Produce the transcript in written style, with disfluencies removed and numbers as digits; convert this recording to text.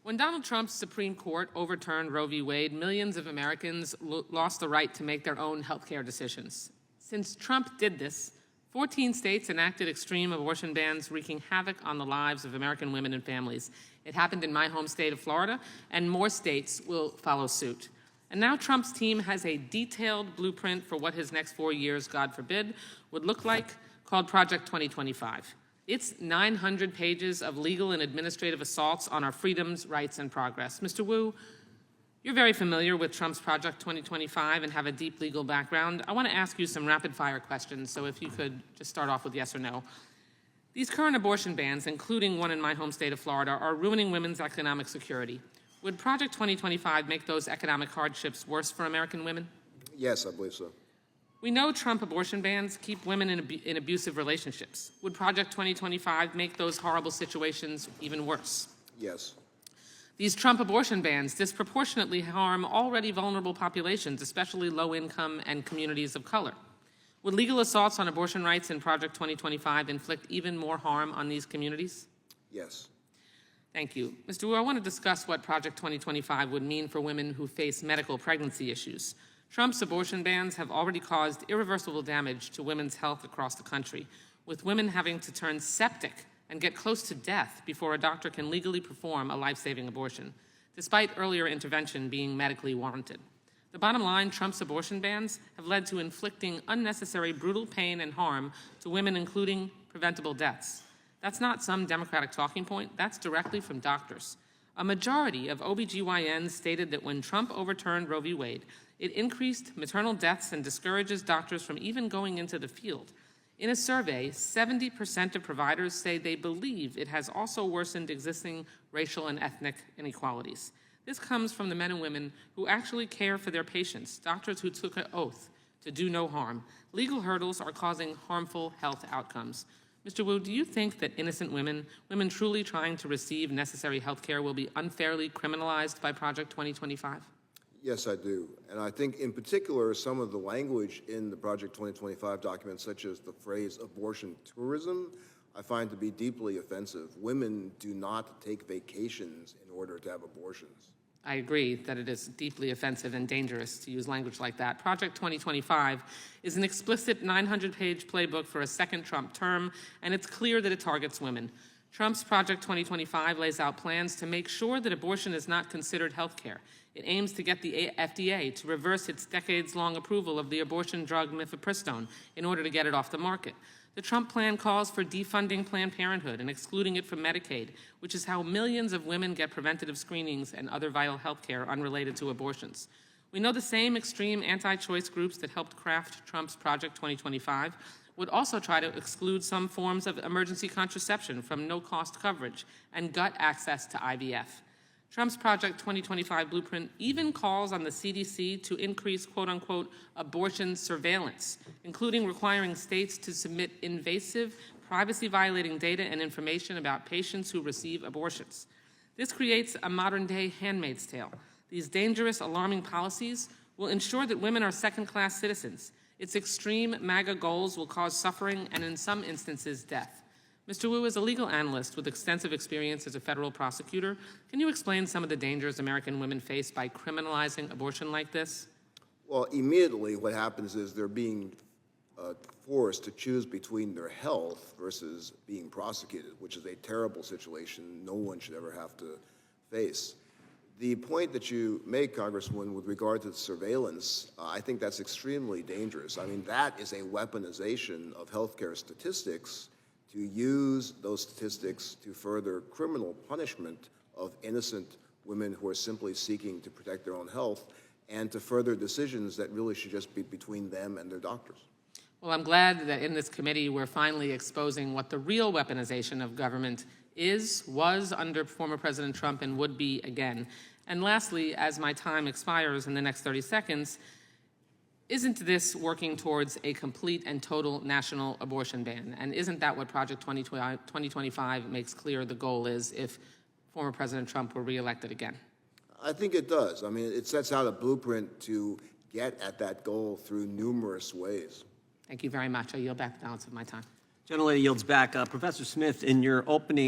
When Donald Trump's Supreme Court overturned Roe v. Wade, millions of Americans lost the right to make their own health care decisions. Since Trump did this, 14 states enacted extreme abortion bans, wreaking havoc on the lives of American women and families. It happened in my home state of Florida, and more states will follow suit. And now Trump's team has a detailed blueprint for what his next 4 years, God forbid, would look like, called Project 2025. It's 900 pages of legal and administrative assaults on our freedoms, rights, and progress. Mr. Wu, you're very familiar with Trump's Project 2025 and have a deep legal background. I want to ask you some rapid-fire questions, so if you could just start off with yes or no. These current abortion bans, including one in my home state of Florida, are ruining women's economic security. Would Project 2025 make those economic hardships worse for American women? Yes, I believe so. We know Trump abortion bans keep women in abusive relationships. Would Project 2025 make those horrible situations even worse? Yes. These Trump abortion bans disproportionately harm already vulnerable populations, especially low-income and communities of color. Would legal assaults on abortion rights in Project 2025 inflict even more harm on these communities? Yes. Thank you. Mr. Wu, I want to discuss what Project 2025 would mean for women who face medical pregnancy issues. Trump's abortion bans have already caused irreversible damage to women's health across the country, with women having to turn septic and get close to death before a doctor can legally perform a life-saving abortion, despite earlier intervention being medically warranted. The bottom line, Trump's abortion bans have led to inflicting unnecessary brutal pain and harm to women, including preventable deaths. That's not some Democratic talking point. That's directly from doctors. A majority of OBGYNs stated that when Trump overturned Roe v. Wade, it increased maternal deaths and discourages doctors from even going into the field. In a survey, 70% of providers say they believe it has also worsened existing racial and ethnic inequalities. This comes from the men and women who actually care for their patients, doctors who took an oath to do no harm. Legal hurdles are causing harmful health outcomes. Mr. Wu, do you think that innocent women truly trying to receive necessary health care, will be unfairly criminalized by Project 2025? Yes, I do. And I think in particular, some of the language in the Project 2025 document, such as the phrase abortion tourism, I find to be deeply offensive. Women do not take vacations in order to have abortions. I agree that it is deeply offensive and dangerous to use language like that. Project 2025 is an explicit 900-page playbook for a second Trump term, and it's clear that it targets women. Trump's Project 2025 lays out plans to make sure that abortion is not considered health care. It aims to get the FDA to reverse its decades-long approval of the abortion drug mifepristone in order to get it off the market. The Trump plan calls for defunding Planned Parenthood and excluding it from Medicaid, which is how millions of women get preventative screenings and other vital health care unrelated to abortions. We know the same extreme anti-choice groups that helped craft Trump's Project 2025 would also try to exclude some forms of emergency contraception from no-cost coverage and gut access to IVF. Trump's Project 2025 blueprint even calls on the CDC to increase, quote-unquote, abortion surveillance, including requiring states to submit invasive, privacy-violating data and information about patients who receive abortions. This creates a modern-day Handmaid's Tale. These dangerous, alarming policies will ensure that women are second-class citizens. Its extreme MAGA goals will cause suffering and, in some instances, death. Mr. Wu is a legal analyst with extensive experience as a federal prosecutor. Can you explain some of the dangers American women face by criminalizing abortion like this? Well, immediately what happens is they're being forced to choose between their health versus being prosecuted, which is a terrible situation no one should ever have to face. The point that you make, Congresswoman, with regard to the surveillance, I think that's extremely dangerous. I mean, that is a weaponization of healthcare statistics to use those statistics to further criminal punishment of innocent women who are simply seeking to protect their own health and to further decisions that really should just be between them and their doctors. Well, I'm glad that in this committee we're finally exposing what the real weaponization of government was under former President Trump and would be again. And lastly, as my time expires in the next 30 seconds, isn't this working towards a complete and total national abortion ban? And isn't that what Project 2025 makes clear the goal is if former President Trump were reelected again? I think it does. I mean, it sets out a blueprint to get at that goal through numerous ways. Thank you very much. I yield back the balance of my time. Gentlelady yields back. Professor Smith, in your opening